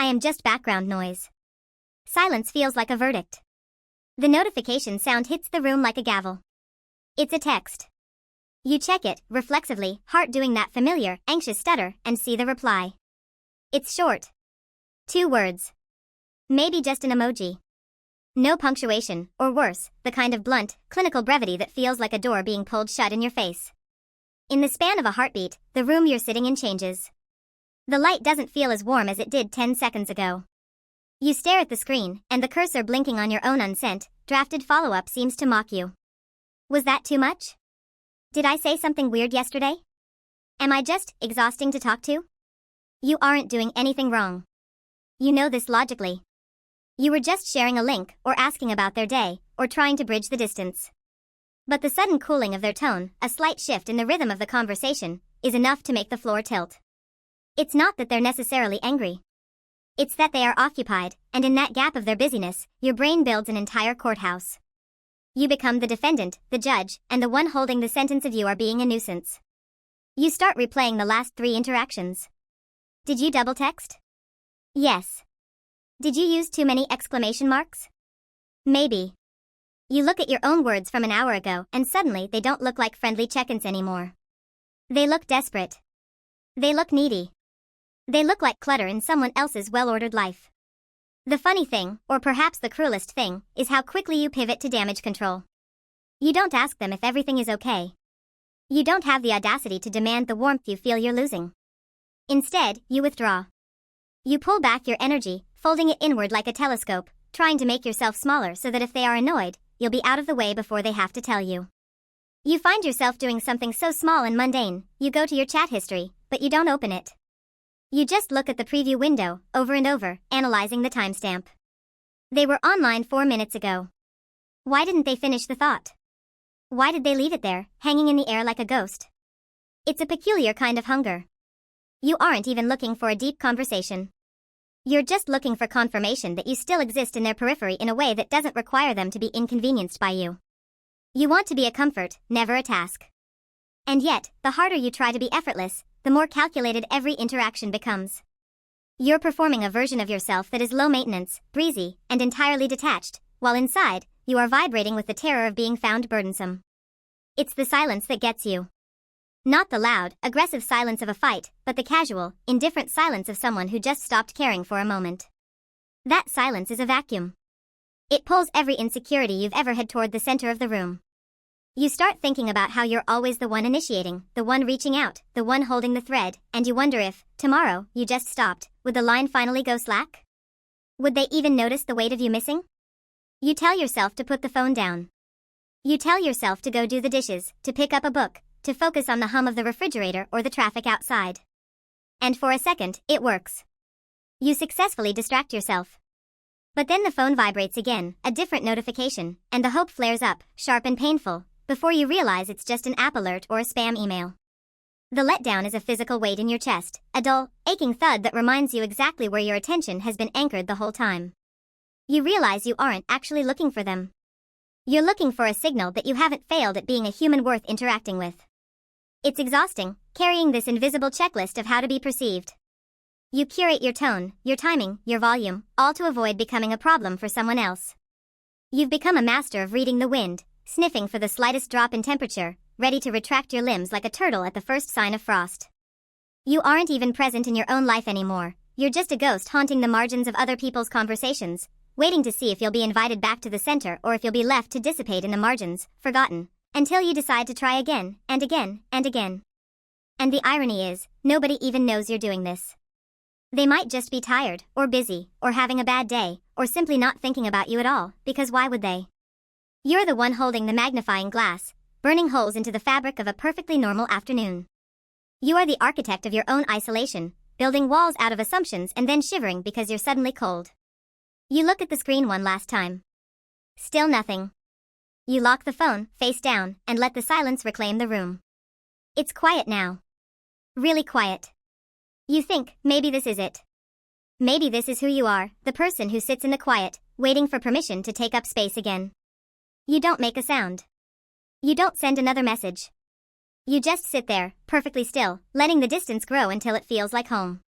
I am just background noise. Silence feels like a verdict. The notification sound hits the room like a gavel. It's a text. You check it, reflexively, heart doing that familiar, anxious stutter, and see the reply. It's short. 2 words. Maybe just an emoji. No punctuation, or worse, the kind of blunt, clinical brevity that feels like a door being pulled shut in your face. In the span of a heartbeat, the room you're sitting in changes. The light doesn't feel as warm as it did 10 seconds ago. You stare at the screen, and the cursor blinking on your own unsent, drafted follow-up seems to mock you. Was that too much? Did I say something weird yesterday? Am I just exhausting to talk to? You aren't doing anything wrong. You know this logically. You were just sharing a link, or asking about their day, or trying to bridge the distance. But the sudden cooling of their tone, a slight shift in the rhythm of the conversation, is enough to make the floor tilt. It's not that they're necessarily angry. It's that they are occupied, and in that gap of their busyness, your brain builds an entire courthouse. You become the defendant, the judge, and the one holding the sentence of you are being a nuisance. You start replaying the last 3 interactions. Did you double text? Yes. Did you use too many exclamation marks? Maybe. You look at your own words from an hour ago, and suddenly they don't look like friendly check-ins anymore. They look desperate. They look needy. They look like clutter in someone else's well-ordered life. The funny thing, or perhaps the cruelest thing, is how quickly you pivot to damage control. You don't ask them if everything is okay. You don't have the audacity to demand the warmth you feel you're losing. Instead, you withdraw. You pull back your energy, folding it inward like a telescope, trying to make yourself smaller so that if they are annoyed, you'll be out of the way before they have to tell you. You find yourself doing something so small and mundane, you go to your chat history, but you don't open it. You just look at the preview window, over and over, analyzing the timestamp. They were online 4 minutes ago. Why didn't they finish the thought? Why did they leave it there, hanging in the air like a ghost? It's a peculiar kind of hunger. You aren't even looking for a deep conversation. You're just looking for confirmation that you still exist in their periphery in a way that doesn't require them to be inconvenienced by you. You want to be a comfort, never a task. And yet, the harder you try to be effortless, the more calculated every interaction becomes. You're performing a version of yourself that is low maintenance, breezy, and entirely detached, while inside, you are vibrating with the terror of being found burdensome. It's the silence that gets you. Not the loud, aggressive silence of a fight, but the casual, indifferent silence of someone who just stopped caring for a moment. That silence is a vacuum. It pulls every insecurity you've ever had toward the center of the room. You start thinking about how you're always the one initiating, the one reaching out, the one holding the thread, and you wonder if, tomorrow, you just stopped, would the line finally go slack? Would they even notice the weight of you missing? You tell yourself to put the phone down. You tell yourself to go do the dishes, to pick up a book, to focus on the hum of the refrigerator or the traffic outside. And for a second, it works. You successfully distract yourself. But then the phone vibrates again, a different notification, and the hope flares up, sharp and painful, before you realize it's just an app alert or a spam email. The letdown is a physical weight in your chest, a dull, aching thud that reminds you exactly where your attention has been anchored the whole time. You realize you aren't actually looking for them. You're looking for a signal that you haven't failed at being a human worth interacting with. It's exhausting, carrying this invisible checklist of how to be perceived. You curate your tone, your timing, your volume, all to avoid becoming a problem for someone else. You've become a master of reading the wind, sniffing for the slightest drop in temperature, ready to retract your limbs like a turtle at the first sign of frost. You aren't even present in your own life anymore, you're just a ghost haunting the margins of other people's conversations, waiting to see if you'll be invited back to the center or if you'll be left to dissipate in the margins, forgotten, until you decide to try again, and again, and again. And the irony is, nobody even knows you're doing this. They might just be tired, or busy, or having a bad day, or simply not thinking about you at all, because why would they? You're the one holding the magnifying glass, burning holes into the fabric of a perfectly normal afternoon. You are the architect of your own isolation, building walls out of assumptions and then shivering because you're suddenly cold. You look at the screen one last time. Still nothing. You lock the phone, face down, and let the silence reclaim the room. It's quiet now. Really quiet. You think, maybe this is it. Maybe this is who you are, the person who sits in the quiet, waiting for permission to take up space again. You don't make a sound. You don't send another message. You just sit there, perfectly still, letting the distance grow until it feels like home.